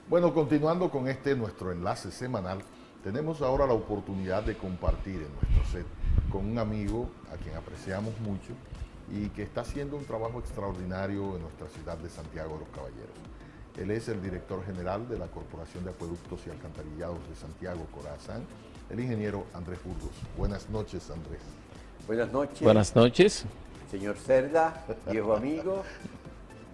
Bueno, continuando con nuestro enlace semanal, tenemos ahora la oportunidad de compartir en nuestro set con un amigo a quien apreciamos mucho y que está haciendo un trabajo extraordinario en nuestra ciudad de Santiago de los Caballeros. Él es el director general de la Corporación de Acueductos y Alcantarillados de Santiago, Corazán, el ingeniero Andrés Burgos. Buenas noches, Andrés. Buenas noches. Buenas noches. Señor Cerda, viejo amigo,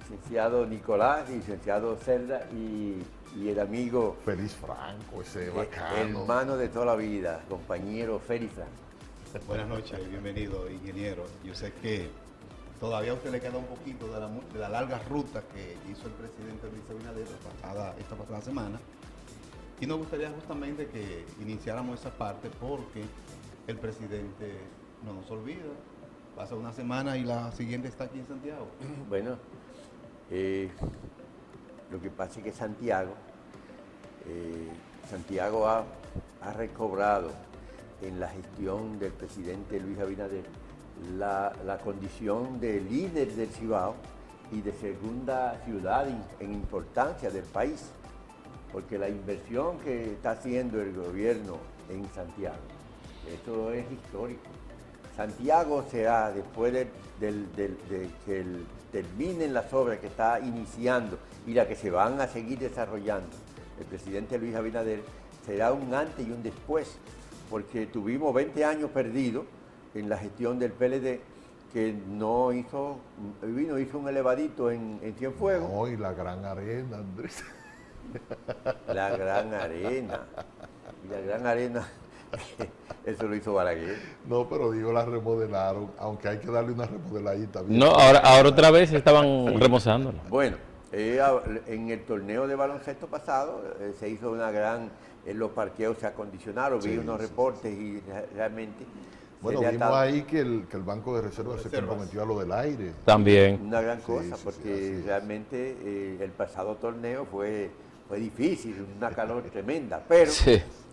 licenciado Nicolás, licenciado Cerda y el amigo Félix Franco, ese bacano. hermano de toda la vida, compañero Félix Franco. Buenas noches y bienvenido, ingeniero. Yo sé que todavía a usted le queda un poquito de la larga ruta que hizo el presidente Luis Abinader esta pasada semana. Y nos gustaría justamente que iniciáramos esa parte porque el presidente no nos olvida. Pasa una semana y la siguiente está aquí en Santiago. Bueno, lo que pasa es que Santiago ha recobrado en la gestión del presidente Luis Abinader la condición de líder del Cibao y de segunda ciudad en importancia del país, porque la inversión que está haciendo el gobierno en Santiago, esto es histórico. Santiago será, después de que terminen las obras que está iniciando y las que se van a seguir desarrollando, el presidente Luis Abinader, será un antes y un después, porque tuvimos 20 años perdidos en la gestión del PLD, que no hizo un elevadito en Cienfuegos. No, y la Gran Arena, Andrés. La Gran Arena. Y la Gran Arena, eso lo hizo Balaguer. No, pero digo, la remodelaron, aunque hay que darle una remodeladita. No, ahora otra vez estaban remozándola. Bueno, en el torneo de baloncesto pasado se hizo una gran, los parqueos se acondicionaron, vi unos reportes y realmente... Bueno, vimos ahí que el Banco de Reservas se comprometió a lo del aire. También. Una gran cosa, porque realmente el pasado torneo fue difícil, una calor tremenda, pero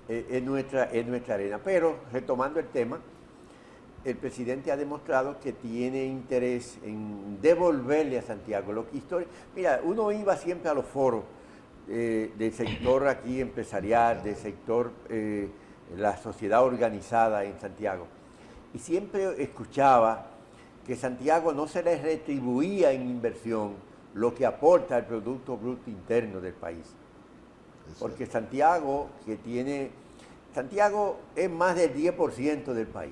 es nuestra arena. Pero, retomando el tema, el presidente ha demostrado que tiene interés en devolverle a Santiago lo que historia. Mira, uno iba siempre a los foros del sector aquí empresarial, del sector la sociedad organizada en Santiago, y siempre escuchaba que Santiago no se le retribuía en inversión lo que aporta al Producto Bruto Interno del país. Porque Santiago es más del 10% del país,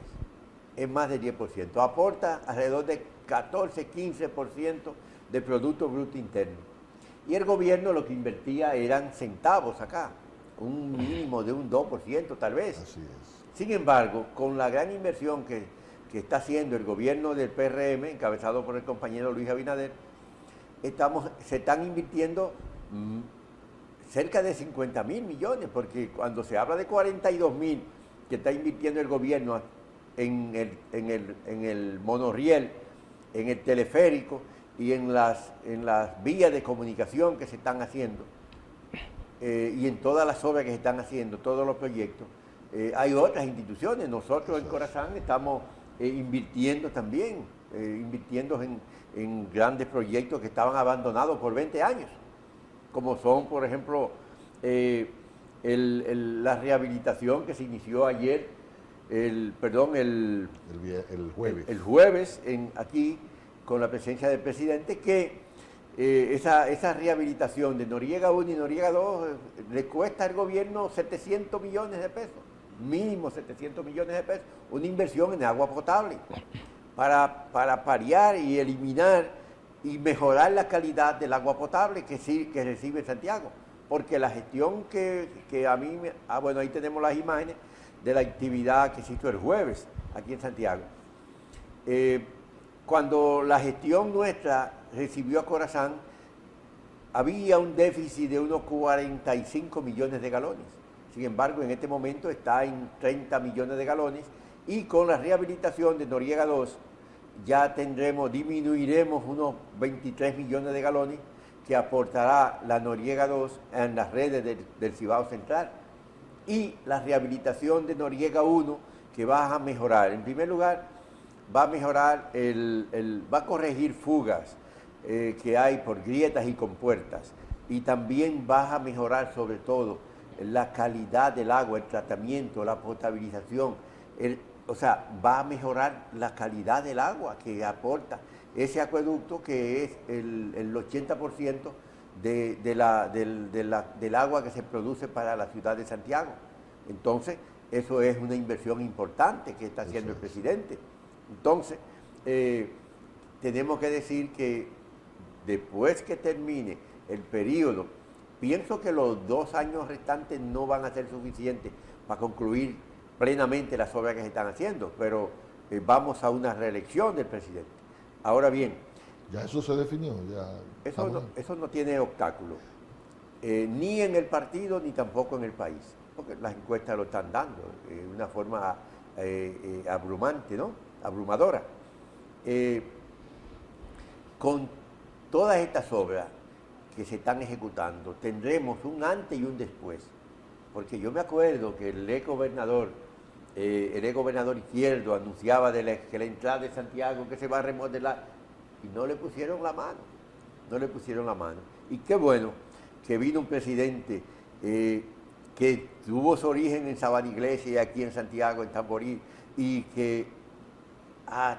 es más del 10%, aporta alrededor de 14-15% del Producto Bruto Interno. Y el gobierno lo que invertía eran centavos acá, un mínimo de un 2% tal vez. Así es. Sin embargo, con la gran inversión que está haciendo el gobierno del PRM, encabezado por el compañero Luis Abinader, se están invirtiendo cerca de 50.000 millones, porque cuando se habla de 42.000 que está invirtiendo el gobierno en el monorriel, en el teleférico y en las vías de comunicación que se están haciendo, y en todas las obras que se están haciendo, todos los proyectos, hay otras instituciones. Nosotros en Corazán estamos invirtiendo también, invirtiendo en grandes proyectos que estaban abandonados por 20 años, como son, por ejemplo, la rehabilitación que se inició ayer, el jueves aquí, con la presencia del presidente, que esa rehabilitación de Noriega 1 y Noriega 2 le cuesta al gobierno 700 millones de pesos. Mínimo 700 millones de pesos, una inversión en agua potable para paliar y eliminar y mejorar la calidad del agua potable que recibe Santiago. Porque la gestión que a mí, bueno, ahí tenemos las imágenes de la actividad que se hizo el jueves aquí en Santiago. Cuando la gestión nuestra recibió a Corazán, había un déficit de unos 45 millones de galones. Sin embargo, en este momento está en 30 millones de galones y con la rehabilitación de Noriega 2 ya disminuiremos unos 23 millones de galones que aportará la Noriega 2 en las redes del Cibao Central. Y la rehabilitación de Noriega 1 que va a mejorar. En primer lugar, va a mejorar, va a corregir fugas que hay por grietas y compuertas. y también vas a mejorar sobre todo la calidad del agua, el tratamiento, la potabilización, o sea, va a mejorar la calidad del agua que aporta ese acueducto, que es el 80% del agua que se produce para la ciudad de Santiago. Entonces, eso es una inversión importante que está haciendo el presidente. Entonces, tenemos que decir que después que termine el periodo, pienso que los 2 años restantes no van a ser suficientes para concluir plenamente las obras que se están haciendo, pero vamos a una reelección del presidente. Ahora bien, ya eso se definió. eso no tiene obstáculo, ni en el partido ni tampoco en el país, porque las encuestas lo están dando de una forma abrumante, ¿no? Abrumadora. Con todas estas obras que se están ejecutando, tendremos un antes y un después, porque yo me acuerdo que el ex gobernador Izquierdo anunciaba que la entrada de Santiago que se va a remodelar, y no le pusieron la mano, Y qué bueno que vino un presidente que tuvo su origen en Sabana Iglesia y aquí en Santiago, en Tamboril, y que ha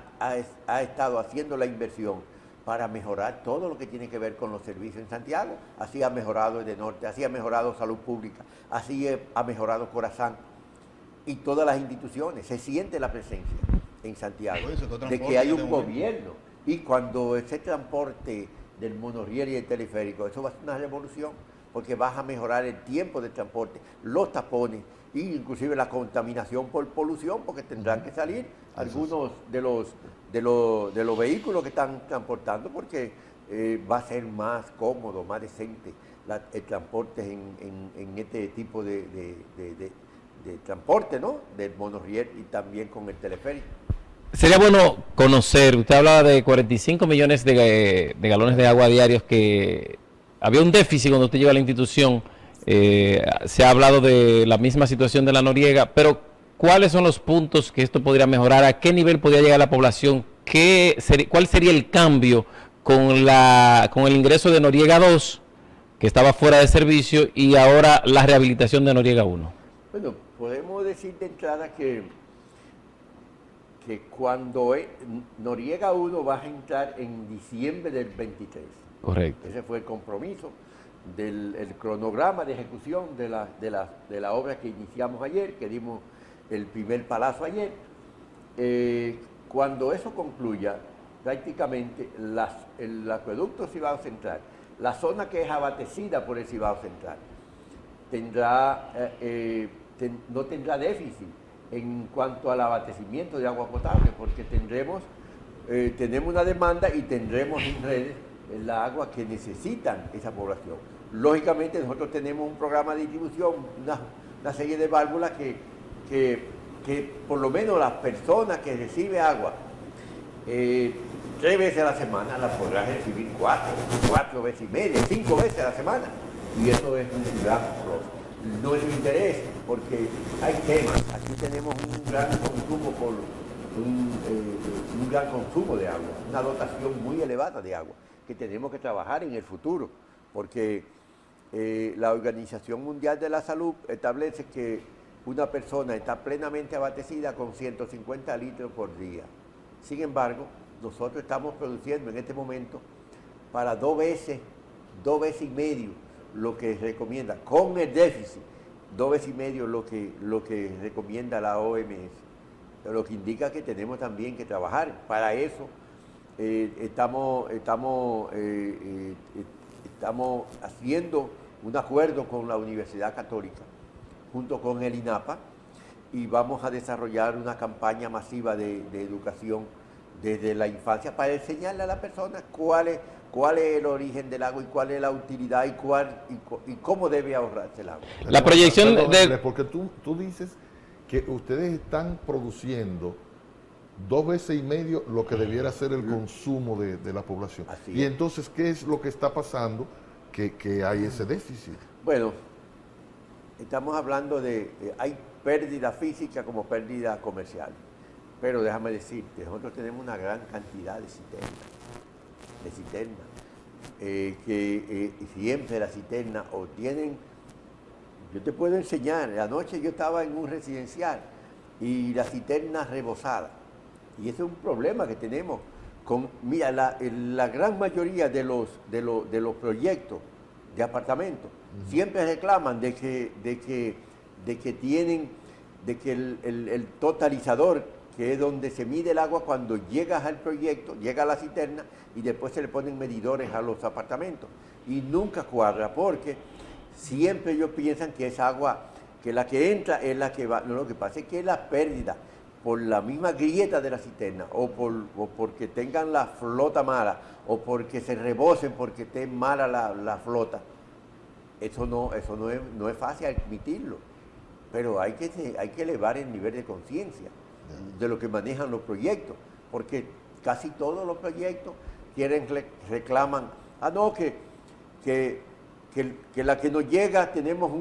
estado haciendo la inversión para mejorar todo lo que tiene que ver con los servicios en Santiago. Así ha mejorado Edenorte, así ha mejorado Salud Pública, así ha mejorado Corazán y todas las instituciones. Se siente la presencia en Santiago de que hay un gobierno. Y cuando ese transporte del monorriel y el teleférico, eso va a ser una revolución, porque vas a mejorar el tiempo de transporte, los tapones, e inclusive la contaminación por polución, porque tendrán que salir algunos de los vehículos que están transportando, porque va a ser más cómodo, más decente el transporte en este tipo de transporte, ¿no? Del monorriel y también con el teleférico. Sería bueno conocer, usted hablaba de 45 millones de galones de agua diarios, que había un déficit cuando usted llegó a la institución. Se ha hablado de la misma situación de la Noriega, pero ¿cuáles son los puntos que esto podría mejorar? ¿A qué nivel podría llegar la población? ¿Cuál sería el cambio con el ingreso de Noriega 2, que estaba fuera de servicio, y ahora la rehabilitación de Noriega 1? Bueno, podemos decir de entrada que cuando Noriega 1 va a entrar en diciembre del 23. Correcto. Ese fue el compromiso del cronograma de ejecución de la obra que iniciamos ayer, que dimos el primer palazo ayer. Cuando eso concluya, prácticamente el acueducto Cibao Central, la zona que es abastecida por el Cibao Central, no tendrá déficit en cuanto al abastecimiento de agua potable, porque tenemos una demanda y tendremos en redes la agua que necesitan esa población. Lógicamente nosotros tenemos un programa de distribución, una serie de válvulas que por lo menos las personas que reciben agua 3 veces a la semana las podrán recibir 4 veces y media, 5 veces a la semana. Y eso es un gran nuestro interés, porque hay temas. Aquí tenemos un gran consumo de agua, una dotación muy elevada de agua, que tenemos que trabajar en el futuro, porque la Organización Mundial de la Salud establece que una persona está plenamente abastecida con 150 litros por día. Sin embargo, nosotros estamos produciendo en este momento para 2 veces y medio lo que recomienda, con el déficit, 2 veces y medio lo que recomienda la OMS, lo que indica que tenemos también que trabajar. Para eso estamos haciendo un acuerdo con la Universidad Católica, junto con el INAPA, y vamos a desarrollar una campaña masiva de educación desde la infancia para enseñarle a la persona cuál es el origen del agua y cuál es la utilidad y cómo debe ahorrarse el agua. La proyección porque tú dices que ustedes están produciendo 2 veces y medio lo que debiera ser el consumo de la población. Así y es. entonces, ¿qué es lo que está pasando que hay ese déficit? Bueno, estamos hablando hay pérdida física como pérdida comercial, pero déjame decirte, nosotros tenemos una gran cantidad de cisternas. siempre la cisterna o tienen, yo te puedo enseñar, anoche yo estaba en un residencial y la cisterna rebosada. Y ese es un problema que tenemos. Mira, la gran mayoría de los proyectos de apartamentos siempre reclaman de que el totalizador, que es donde se mide el agua cuando llegas al proyecto, llega a la cisterna y después se le ponen medidores a los apartamentos. Y nunca cuadra porque siempre ellos piensan que esa agua, que la que entra es la que va. No, lo que pasa es que la pérdida por la misma grieta de la cisterna o porque tengan la flota mala o porque se rebosen porque esté mala la flota, eso no es fácil admitirlo, pero hay que elevar el nivel de conciencia de lo que manejan los proyectos, porque casi todos los proyectos reclaman, no, que la que nos llega tenemos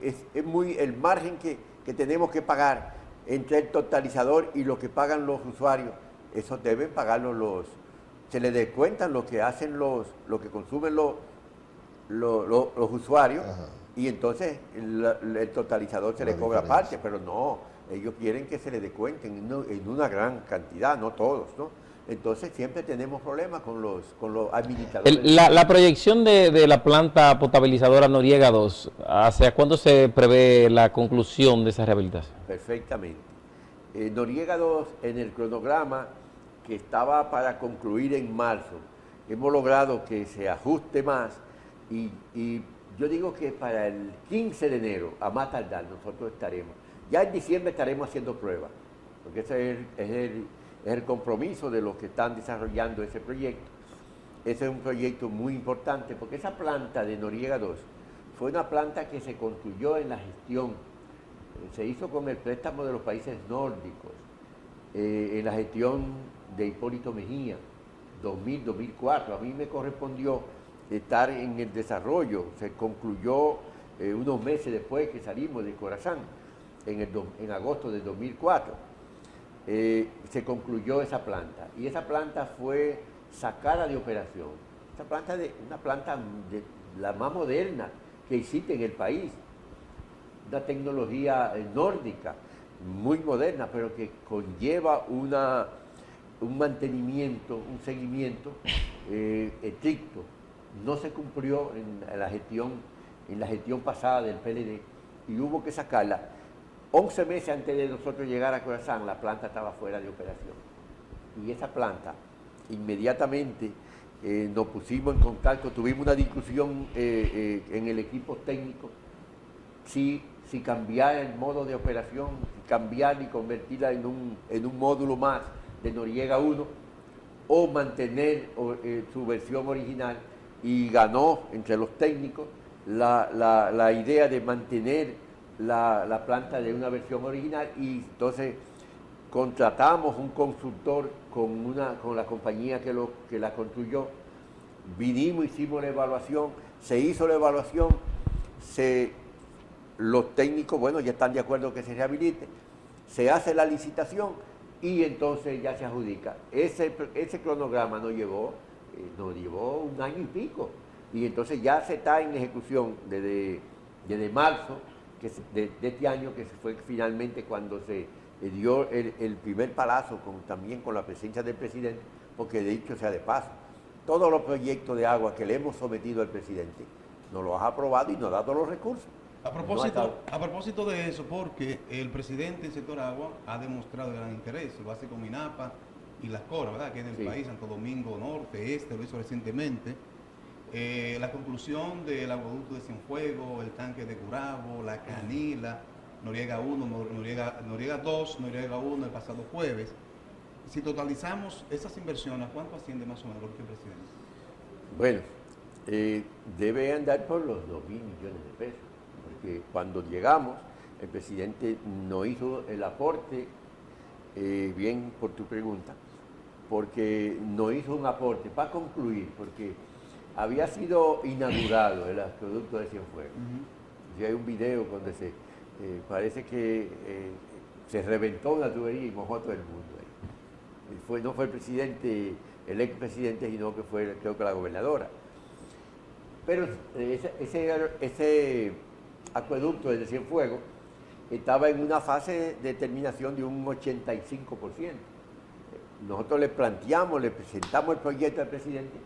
es muy el margen que tenemos que pagar entre el totalizador y lo que pagan los usuarios. Eso deben pagarlo se les descuentan lo que hacen lo que consumen los usuarios. Ajá. Y entonces el totalizador se le cobra aparte, pero no, ellos quieren que se le descuenten en una gran cantidad, no todos, ¿no? Entonces siempre tenemos problemas con los administradores. La proyección de la planta potabilizadora Noriega 2, ¿hacia cuándo se prevé la conclusión de esa rehabilitación? Perfectamente. Noriega 2, en el cronograma que estaba para concluir en marzo, hemos logrado que se ajuste más y yo digo que para el 15 de enero, a más tardar, nosotros estaremos. Ya en diciembre estaremos haciendo pruebas, porque ese es el compromiso de los que están desarrollando ese proyecto. Ese es un proyecto muy importante, porque esa planta de Noriega 2 fue una planta que se construyó en la gestión, se hizo con el préstamo de los países nórdicos, en la gestión de Hipólito Mejía, 2000-2004. A mí me correspondió estar en el desarrollo, se concluyó unos meses después que salimos de Corazán, en agosto de 2004. Se concluyó esa planta y esa planta fue sacada de operación. Una planta de la más moderna que existe en el país, una tecnología nórdica muy moderna, pero que conlleva un mantenimiento, un seguimiento estricto. No se cumplió en la gestión pasada del PLD y hubo que sacarla. 11 meses antes de nosotros llegar a Corazán, la planta estaba fuera de operación. Y esa planta, inmediatamente nos pusimos en contacto, tuvimos una discusión en el equipo técnico, si cambiar el modo de operación, cambiar y convertirla en un módulo más de Noriega 1, o mantener su versión original, y ganó entre los técnicos la idea de mantener la planta de una versión original, y entonces contratamos un consultor con la compañía que la construyó, vinimos, hicimos la evaluación, se hizo la evaluación, los técnicos, bueno, ya están de acuerdo que se rehabilite, se hace la licitación y entonces ya se adjudica. Ese cronograma nos llevó un año y pico, y entonces ya se está en ejecución desde marzo de este año, que fue finalmente cuando se dio el primer palazo también con la presencia del presidente, porque de dicho sea de paso, todos los proyectos de agua que le hemos sometido al presidente nos los ha aprobado y nos ha dado los recursos. A propósito de eso, porque el presidente del sector agua ha demostrado gran interés, lo hace con MINAPA y las CORA, ¿verdad? Que en el país, Santo Domingo Norte, lo hizo recientemente. La conclusión del acueducto de Cienfuegos, el tanque de Gurabo, la Canila, Noriega 1, Noriega 2, Noriega 1 el pasado jueves. Si totalizamos esas inversiones, ¿cuánto asciende más o menos, el presidente? Bueno, debe andar por los 2.000 millones de pesos, porque cuando llegamos, el presidente no hizo el aporte, bien por tu pregunta, porque no hizo un aporte para concluir, porque había sido inaugurado el acueducto de Cienfuegos. Y hay un video donde parece que se reventó una tubería y mojó a todo el mundo. No fue el presidente, el expresidente, sino que fue, creo que la gobernadora. Pero ese acueducto de Cienfuegos estaba en una fase de terminación de un 85%. Nosotros le planteamos, le presentamos el proyecto al presidente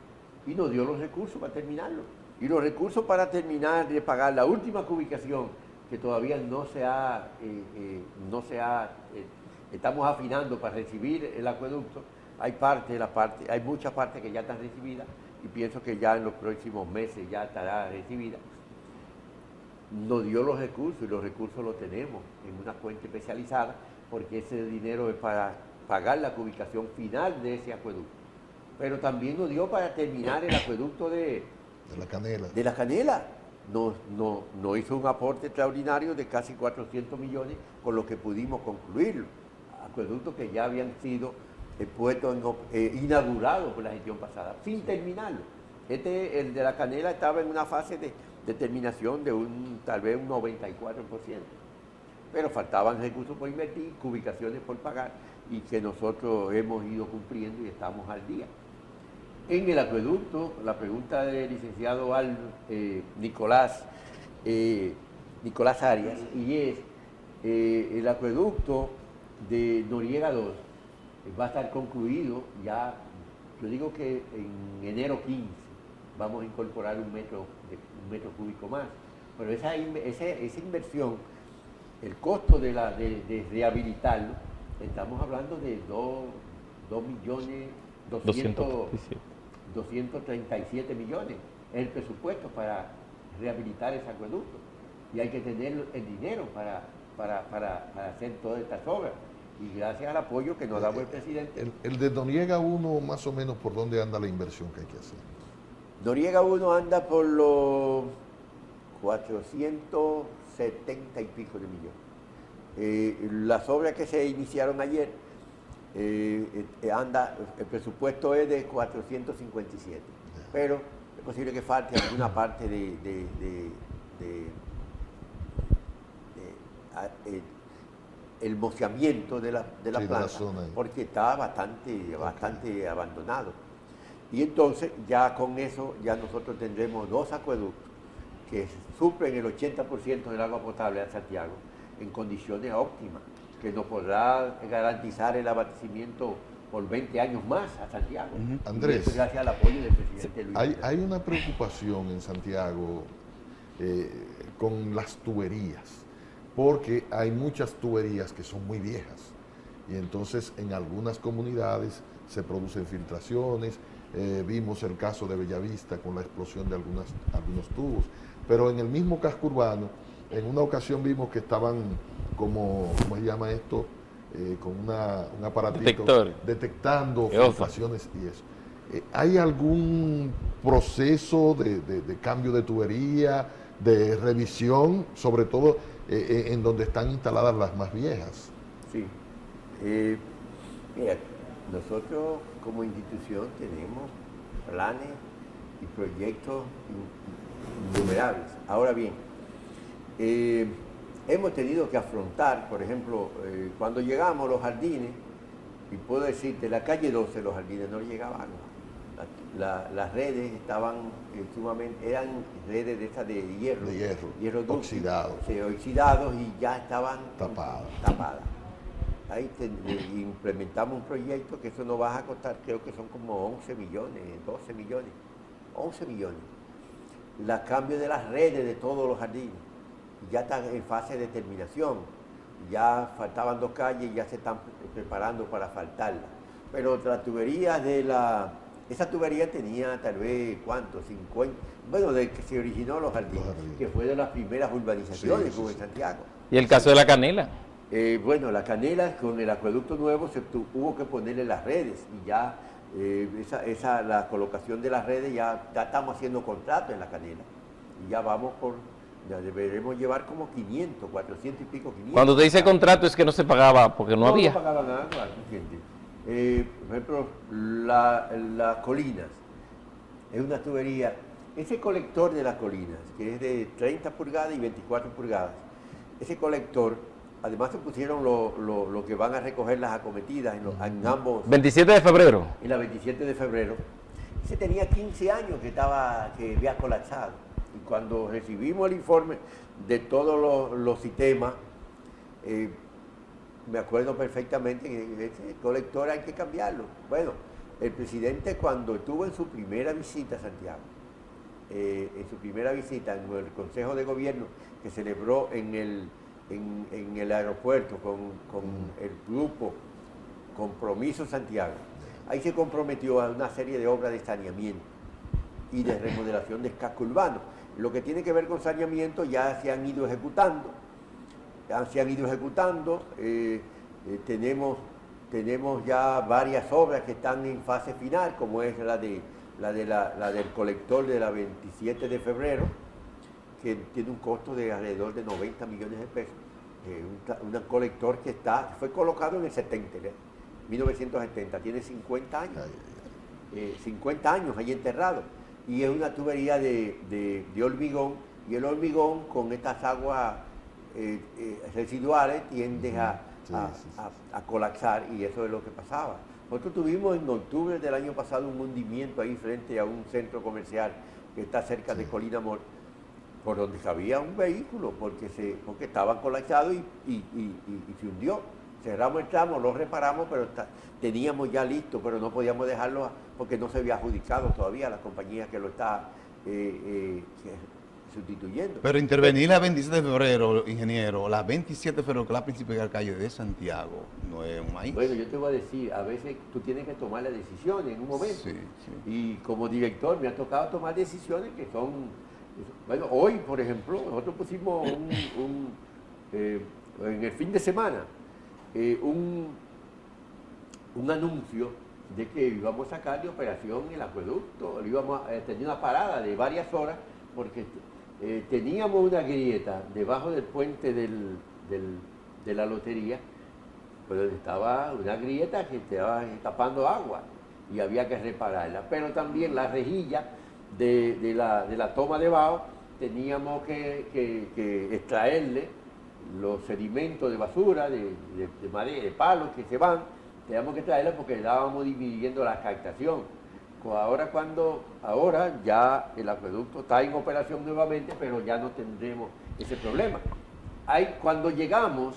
y nos dio los recursos para terminarlo. Y los recursos para terminar de pagar la última cubicación, que todavía estamos afinando para recibir el acueducto, hay muchas partes que ya están recibidas y pienso que ya en los próximos meses ya estará recibida. Nos dio los recursos y los recursos los tenemos en una cuenta especializada porque ese dinero es para pagar la cubicación final de ese acueducto. Pero también nos dio para terminar el acueducto de La Canela. De La Canela. Nos hizo un aporte extraordinario de casi 400 millones con lo que pudimos concluirlo. Acueductos que ya habían sido inaugurados por la gestión pasada, sin terminarlo. El de La Canela estaba en una fase de terminación de tal vez un 94%. Pero faltaban recursos por invertir, cubicaciones por pagar y que nosotros hemos ido cumpliendo y estamos al día. En el acueducto, la pregunta del licenciado Nicolás Arias, y es, el acueducto de Noriega 2 va a estar concluido ya, yo digo que en enero 15 vamos a incorporar un metro cúbico más, pero esa inversión, el costo de rehabilitarlo, estamos hablando de 237 millones, es el presupuesto para rehabilitar ese acueducto y hay que tener el dinero para hacer todas estas obras y gracias al apoyo que nos da el presidente. El de Noriega 1, más o menos, ¿por dónde anda la inversión que hay que hacer? Noriega 1 anda por los 470 y pico de millones. Las obras que se iniciaron ayer, el presupuesto es de 457, pero es posible que falte alguna parte el mociamiento de la planta, porque está bastante abandonado. Y entonces ya con eso ya nosotros tendremos 2 acueductos que suplen el 80% del agua potable a Santiago en condiciones óptimas, que nos podrá garantizar el abastecimiento por 20 años más a Santiago. Andrés, y eso gracias al apoyo del presidente Luis. Hay una preocupación en Santiago con las tuberías, porque hay muchas tuberías que son muy viejas y entonces en algunas comunidades se producen filtraciones. Vimos el caso de Bellavista con la explosión de algunos tubos, pero en el mismo casco urbano, en una ocasión vimos que estaban ¿cómo se llama esto? Con un aparatito detectando filtraciones y eso. ¿Hay algún proceso de cambio de tubería, de revisión, sobre todo en donde están instaladas las más viejas? Sí. Mira, nosotros como institución tenemos planes y proyectos innumerables. Ahora bien, hemos tenido que afrontar, por ejemplo, cuando llegamos a los jardines, y puedo decirte, la calle 12, los jardines no llegaban agua. Las redes estaban eran redes de estas de hierro oxidados y ya estaban tapadas. Ahí implementamos un proyecto que eso nos va a costar, creo que son como 11 millones, 12 millones, 11 millones. La cambio de las redes de todos los jardines, ya están en fase de terminación, ya faltaban 2 calles y ya se están preparando para asfaltarlas. Pero la tubería esa tubería tenía tal vez, ¿cuánto? 50, bueno, de que se originó los jardines, que fue de las primeras urbanizaciones que hubo en Santiago. ¿Y el caso de La Canela? Bueno, La Canela, con el acueducto nuevo, hubo que ponerle las redes y ya la colocación de las redes, ya estamos haciendo contrato en La Canela y ya deberemos llevar como 500, 400 y pico, 500. Cuando te dice contrato es que no se pagaba porque no había. No pagaba nada, claro, gente. Por ejemplo, las colinas, es una tubería, ese colector de las colinas, que es de 30 pulgadas y 24 pulgadas, ese colector, además se pusieron lo que van a recoger las acometidas en ambos. 27 de febrero. En la 27 de febrero. Se tenía 15 años que había colapsado. Y cuando recibimos el informe de todos los sistemas, me acuerdo perfectamente que ese colector hay que cambiarlo. Bueno, el presidente cuando estuvo en su primera visita a Santiago, en su primera visita en el Consejo de Gobierno que celebró en el aeropuerto con el grupo Compromiso Santiago, ahí se comprometió a una serie de obras de saneamiento y de remodelación del casco urbano. Lo que tiene que ver con saneamiento ya se han ido ejecutando. Tenemos ya varias obras que están en fase final, como es la del colector de la 27 de febrero, que tiene un costo de alrededor de 90 millones de pesos. Un colector que fue colocado en el 1970, tiene 50 años. 50 años ahí enterrado. Y es una tubería de hormigón, y el hormigón con estas aguas residuales tiende a colapsar, y eso es lo que pasaba. Nosotros tuvimos en octubre del año pasado un hundimiento ahí frente a un centro comercial que está cerca de Colina Amor, por donde cabía un vehículo, porque estaba colapsado y se hundió. Cerramos el tramo, lo reparamos, pero teníamos ya listo, pero no podíamos dejarlo porque no se había adjudicado todavía a la compañía que lo está sustituyendo. Pero intervenir la 27 de febrero, ingeniero, la 27 de febrero, que es la principal calle de Santiago, no es un maíz. Bueno, yo te voy a decir, a veces tú tienes que tomar las decisiones en un momento. Sí. Y como director me ha tocado tomar decisiones que son... Bueno, hoy, por ejemplo, nosotros pusimos en el fin de semana un anuncio de que íbamos a sacar de operación el acueducto, íbamos a tener una parada de varias horas, porque teníamos una grieta debajo del puente de la lotería, pero estaba una grieta que estaba tapando agua y había que repararla. Pero también la rejilla de la toma debajo teníamos que extraerle los sedimentos de basura, de madera, de palos que se van, teníamos que traerla porque estábamos dividiendo la captación. Ahora ya el acueducto está en operación nuevamente, pero ya no tendremos ese problema. Cuando llegamos,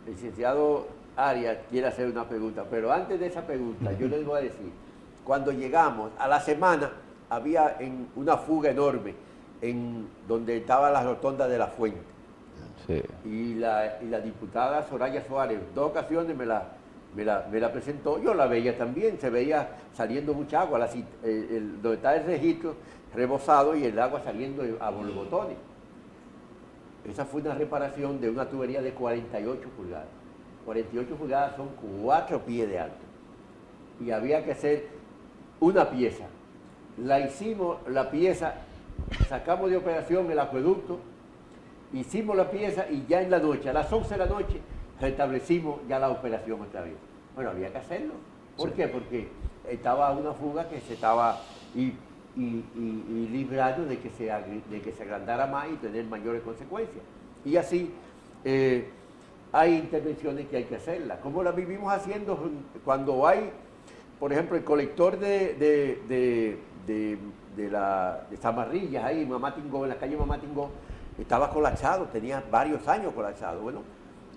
el licenciado Arias quiere hacer una pregunta, pero antes de esa pregunta yo les voy a decir, cuando llegamos a la semana había una fuga enorme en donde estaba la rotonda de la Fuente. Sí. Y la diputada Soraya Suárez, 2 ocasiones me la presentó, yo la veía también, se veía saliendo mucha agua, donde está el registro rebosado y el agua saliendo a borbotones. Esa fue una reparación de una tubería de 48 pulgadas. 48 pulgadas son 4 pies de alto. Y había que hacer una pieza. La pieza, sacamos de operación el acueducto, hicimos la pieza y ya en la noche, a las 11 de la noche, restablecimos ya la operación otra vez. Bueno, había que hacerlo. ¿Por qué? Porque estaba una fuga que se estaba librando de que se agrandara más y tener mayores consecuencias. Y así hay intervenciones que hay que hacerlas. Como las vivimos haciendo cuando hay, por ejemplo, el colector de Zamarrillas, ahí en la calle Mamá Tingó, estaba colapsado, tenía varios años colapsado. Bueno,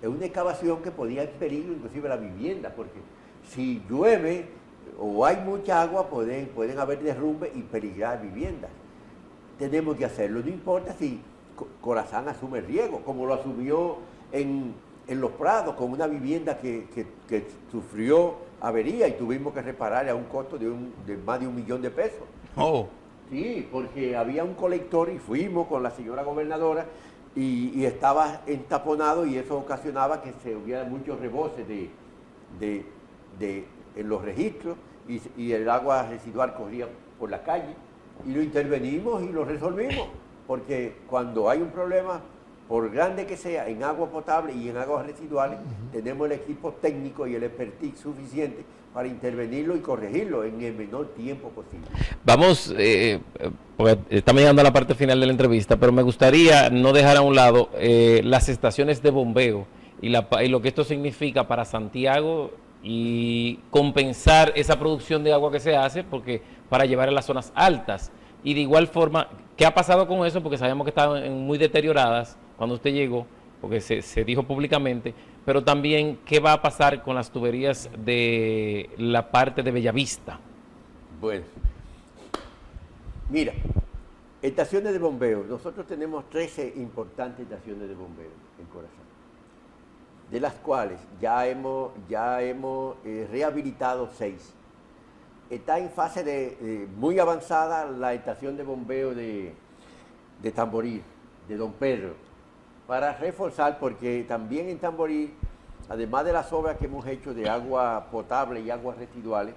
es una excavación que podía en peligro inclusive la vivienda, porque si llueve o hay mucha agua pueden haber derrumbes y peligrar viviendas. Tenemos que hacerlo, no importa si Corazán asume el riesgo, como lo asumió en Los Prados, con una vivienda que sufrió avería y tuvimos que reparar a un costo de más de $1 millón. Oh. Sí, porque había un colector y fuimos con la señora gobernadora y estaba entaponado y eso ocasionaba que se hubiera muchos reboces en los registros y el agua residual corría por la calle y lo intervenimos y lo resolvimos, porque cuando hay un problema, por grande que sea, en agua potable y en aguas residuales, tenemos el equipo técnico y el expertise suficiente para intervenirlo y corregirlo en el menor tiempo posible. Vamos, porque estamos llegando a la parte final de la entrevista, pero me gustaría no dejar a un lado las estaciones de bombeo y lo que esto significa para Santiago y compensar esa producción de agua que se hace porque para llevar a las zonas altas. Y de igual forma, ¿qué ha pasado con eso? Porque sabemos que estaban muy deterioradas cuando usted llegó, porque se dijo públicamente, pero también qué va a pasar con las tuberías de la parte de Bellavista. Bueno, mira, estaciones de bombeo. Nosotros tenemos 13 importantes estaciones de bombeo en Corazán, de las cuales ya hemos rehabilitado 6. Está en fase muy avanzada la estación de bombeo de Tamboril, de Don Pedro, para reforzar, porque también en Tamboril, además de las obras que hemos hecho de agua potable y aguas residuales,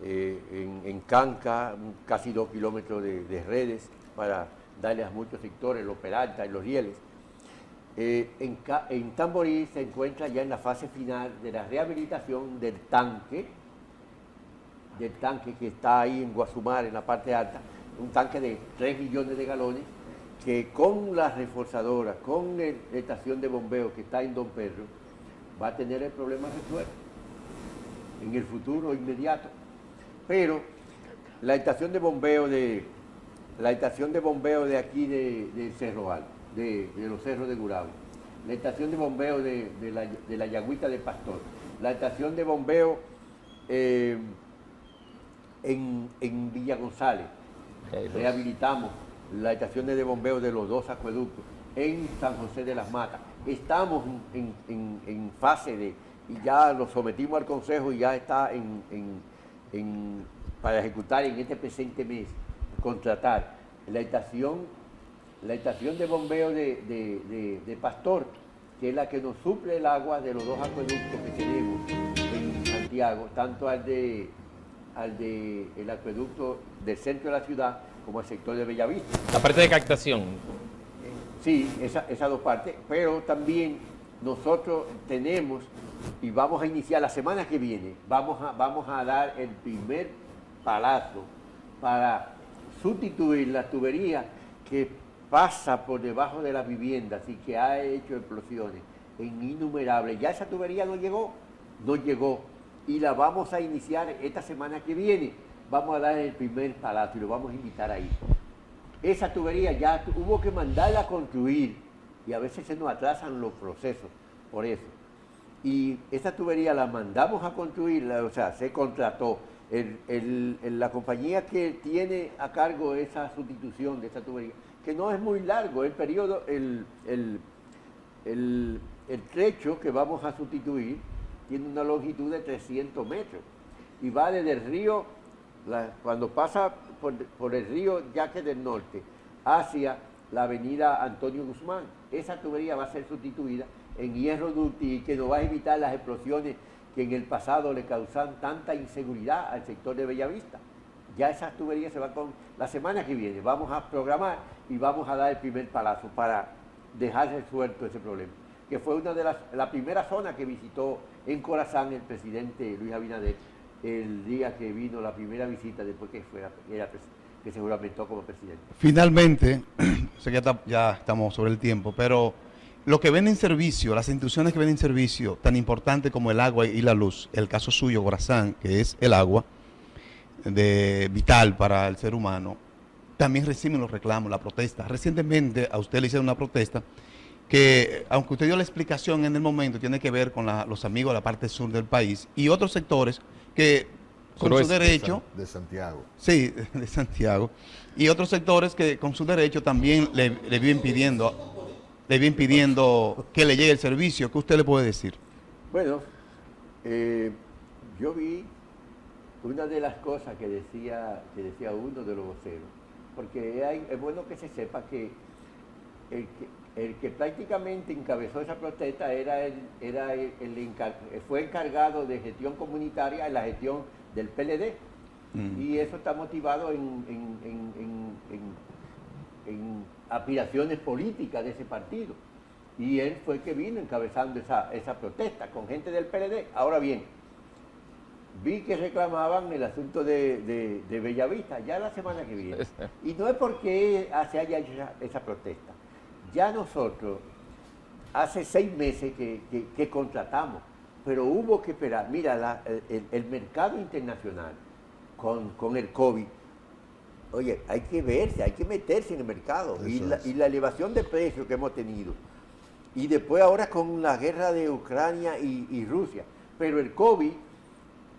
en Canca, casi 2 kilómetros de redes para darle a muchos sectores, los Peralta y los Rieles. En Tamboril se encuentra ya en la fase final de la rehabilitación del tanque que está ahí en Guasumar, en la parte alta, un tanque de 3 millones de galones, que con la reforzadora, con la estación de bombeo que está en Don Pedro, va a tener el problema resuelto en el futuro inmediato. Pero la estación de bombeo de aquí de Cerro Alto, de los cerros de Gurabo, la estación de bombeo de la Yagüita de Pastor, la estación de bombeo en Villa González, rehabilitamos la estación de bombeo de los 2 acueductos, en San José de las Matas. Estamos en fase y ya lo sometimos al Consejo y ya está para ejecutar en este presente mes, contratar la estación de bombeo de Pastor, que es la que nos suple el agua de los 2 acueductos que tenemos en Santiago, tanto el acueducto del centro de la ciudad como el sector de Bellavista. La parte de captación. Sí, esas 2 partes, pero también nosotros tenemos y vamos a iniciar la semana que viene, vamos a dar el primer palazo para sustituir la tubería que pasa por debajo de las viviendas y que ha hecho explosiones en innumerables. Ya esa tubería no llegó y la vamos a iniciar esta semana que viene. Vamos a dar el primer palazo y lo vamos a invitar ahí. Esa tubería ya hubo que mandarla a construir y a veces se nos atrasan los procesos por eso. Y esa tubería la mandamos a construir, o sea, se contrató. La compañía que tiene a cargo esa sustitución de esa tubería, que no es muy largo el periodo, el trecho que vamos a sustituir tiene una longitud de 300 metros y va desde el río, cuando pasa por el río Yaque del Norte hacia la avenida Antonio Guzmán. Esa tubería va a ser sustituida en hierro ductil, que nos va a evitar las explosiones que en el pasado le causan tanta inseguridad al sector de Bellavista. Ya esas tuberías se van con la semana que viene. Vamos a programar y vamos a dar el primer palazo para dejar resuelto ese problema, que fue una de la primera zona que visitó en Corazán el presidente Luis Abinader el día que vino la primera visita después que se juramentó como presidente. Finalmente, sé que ya estamos sobre el tiempo, pero lo que ven en servicio, las instituciones que ven en servicio, tan importantes como el agua y la luz, el caso suyo, Corazán, que es el agua, vital para el ser humano, también reciben los reclamos, la protesta. Recientemente a usted le hicieron una protesta que, aunque usted dio la explicación en el momento, tiene que ver con los amigos de la parte sur del país y otros sectores que con su derecho... De Santiago. Sí, de Santiago. Y otros sectores que con su derecho también le vienen pidiendo que le llegue el servicio. ¿Qué usted le puede decir? Bueno, yo vi una de las cosas que decía uno de los voceros, porque es bueno que se sepa que el que prácticamente encabezó esa protesta fue encargado de gestión comunitaria en la gestión del PLD. Y eso está motivado en aspiraciones políticas de ese partido. Y él fue el que vino encabezando esa protesta con gente del PLD. Ahora bien, vi que reclamaban el asunto de Bellavista ya la semana que viene. Y no es porque se haya hecho esa protesta. Ya nosotros, hace 6 meses que contratamos pero hubo que esperar. Mira, el mercado internacional con el COVID, oye, hay que verse, hay que meterse en el mercado. Y la elevación de precios que hemos tenido. Y después ahora con la guerra de Ucrania y Rusia. Pero el COVID,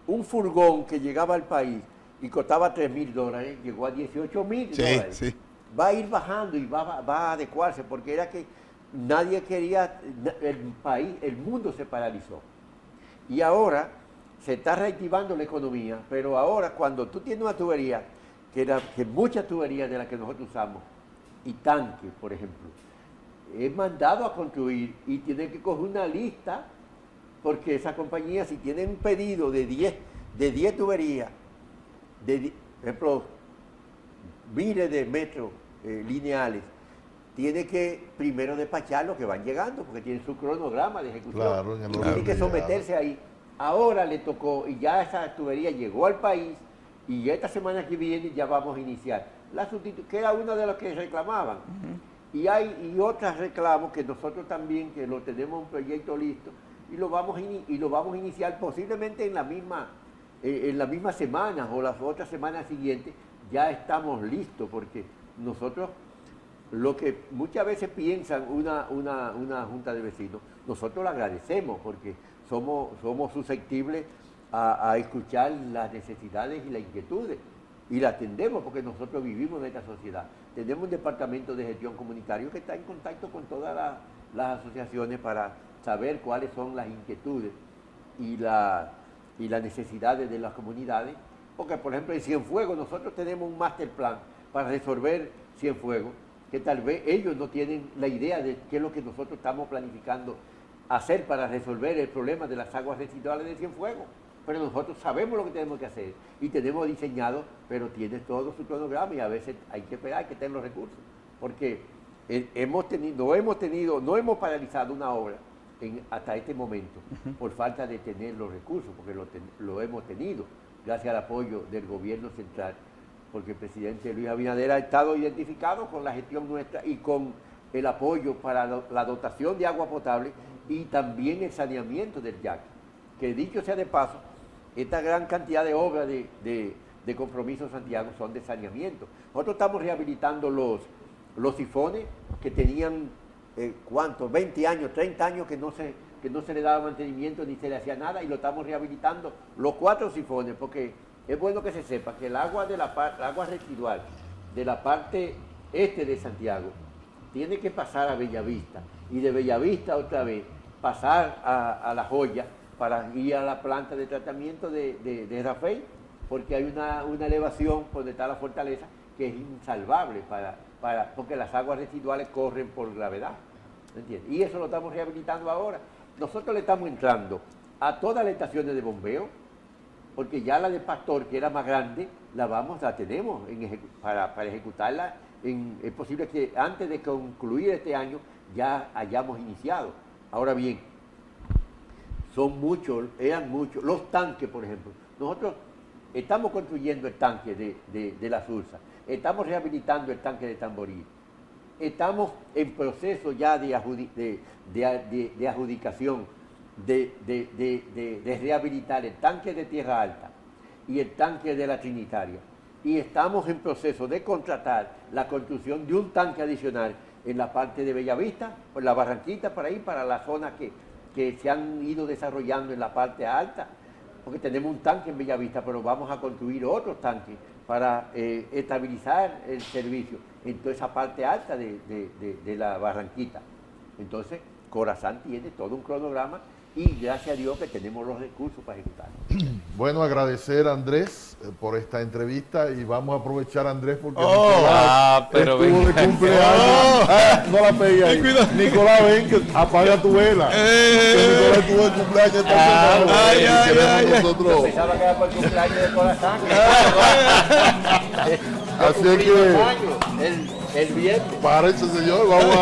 un furgón que llegaba al país y costaba $3,000, llegó a $18,000. Sí. Va a ir bajando y va a adecuarse, porque era que nadie quería, el mundo se paralizó. Y ahora se está reactivando la economía, pero ahora cuando tú tienes una tubería, que muchas tuberías de las que nosotros usamos, y tanques, por ejemplo, es mandado a construir y tiene que coger una lista, porque esa compañía, si tiene un pedido de 10 tuberías, por ejemplo, miles de metros lineales, tiene que primero despachar los que van llegando, porque tienen su cronograma de ejecución. Claro, y tiene que someterse ahí. Ahora le tocó, y ya esa tubería llegó al país, y esta semana que viene ya vamos a iniciar la sustitución, que era uno de los que reclamaban. Y hay otros reclamos que nosotros también, que lo tenemos un proyecto listo, y lo vamos a iniciar posiblemente en la misma semana o las otras semanas siguientes. Ya estamos listos, porque nosotros, lo que muchas veces piensan una junta de vecinos, nosotros lo agradecemos porque somos susceptibles a escuchar las necesidades y las inquietudes, y la atendemos porque nosotros vivimos en esta sociedad. Tenemos un departamento de gestión comunitario que está en contacto con todas las asociaciones para saber cuáles son las inquietudes y las necesidades de las comunidades, porque por ejemplo en Cienfuegos nosotros tenemos un master plan para resolver Cienfuegos, que tal vez ellos no tienen la idea de qué es lo que nosotros estamos planificando hacer para resolver el problema de las aguas residuales de Cienfuegos. Pero nosotros sabemos lo que tenemos que hacer y tenemos diseñado, pero tiene todo su cronograma y a veces hay que esperar, hay que tener los recursos. Porque no hemos paralizado una obra hasta este momento por falta de tener los recursos, porque lo hemos tenido gracias al apoyo del gobierno central, porque el presidente Luis Abinader ha estado identificado con la gestión nuestra y con el apoyo para la dotación de agua potable y también el saneamiento del Yaqui. Que dicho sea de paso, esta gran cantidad de obras de Compromiso Santiago son de saneamiento. Nosotros estamos rehabilitando los sifones que tenían, 20 años, 30 años que no se le daba mantenimiento ni se le hacía nada, y lo estamos rehabilitando, los 4 sifones, porque es bueno que se sepa que el agua residual de la parte este de Santiago tiene que pasar a Bellavista, y de Bellavista otra vez pasar a La Joya, para ir a la planta de tratamiento de Rafael, porque hay una elevación donde está la fortaleza que es insalvable porque las aguas residuales corren por gravedad, ¿entiendes? Y eso lo estamos rehabilitando ahora. Nosotros le estamos entrando a todas las estaciones de bombeo, porque ya la de Pastor, que era más grande, la tenemos para ejecutarla. Es posible que antes de concluir este año ya hayamos iniciado. Ahora bien, eran muchos. Los tanques, por ejemplo. Nosotros estamos construyendo el tanque de la Sursa, estamos rehabilitando el tanque de Tamboril, estamos en proceso ya de adjudicación, de rehabilitar el tanque de Tierra Alta y el tanque de la Trinitaria. Y estamos en proceso de contratar la construcción de un tanque adicional en la parte de Bellavista, por la Barranquita, para la zona que se han ido desarrollando en la parte alta, porque tenemos un tanque en Bellavista, pero vamos a construir otros tanques para estabilizar el servicio en toda esa parte alta de la Barranquita. Entonces, Corazán tiene todo un cronograma y gracias a Dios que tenemos los recursos para ejecutarlo. Bueno, agradecer a Andrés por esta entrevista, y vamos a aprovechar a Andrés porque pero estuvo de cumpleaños. No la pegué ahí. Nicolás, ven que apaga tu vela. Que Nicolás estuvo de cumpleaños esta semana. Nosotros. Pensaba que era por el cumpleaños de Corazán. Así es que el viernes. Parece, señor, vamos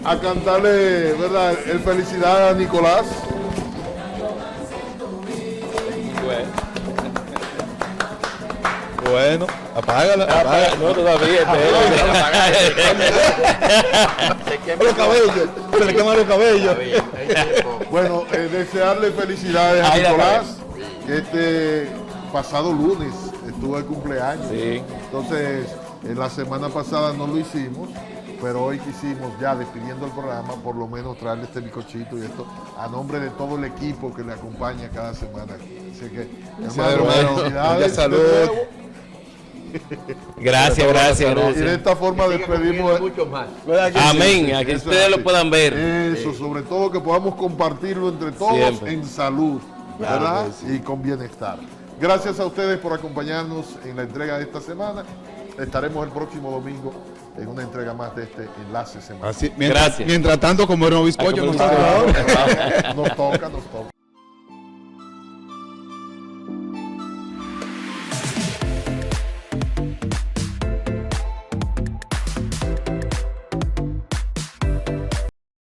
a cantarle, ¿verdad? El felicidad a Nicolás. bueno, apágala. No, todavía. Los cabellos, se le queman los cabellos. Bueno, desearle felicidades a Ay, la Nicolás, que este pasado lunes estuvo de cumpleaños. Sí. Entonces, en la semana pasada no lo hicimos, pero hoy quisimos, ya despidiendo el programa, por lo menos traerle este bizcochito y esto a nombre de todo el equipo que le acompaña cada semana. Así que, hermano, hermano. felicidades. Mucha salud. de nuevo. Gracias, Y gracias, de gracias. esta forma Sigue despedimos. comiendo mucho más. ¿Verdad que Amén, sí? a que Eso ustedes es lo así. puedan ver. Eso, sobre todo que podamos compartirlo entre todos Siempre. en salud, Claro ¿verdad? que sí. Y con bienestar. Gracias a ustedes por acompañarnos en la entrega de esta semana. Estaremos el próximo domingo en una entrega más de este enlace semanal. Así, Gracias. mientras tanto, como era un bizcocho, Ay, como nosotros. bizcocho. Nos toca.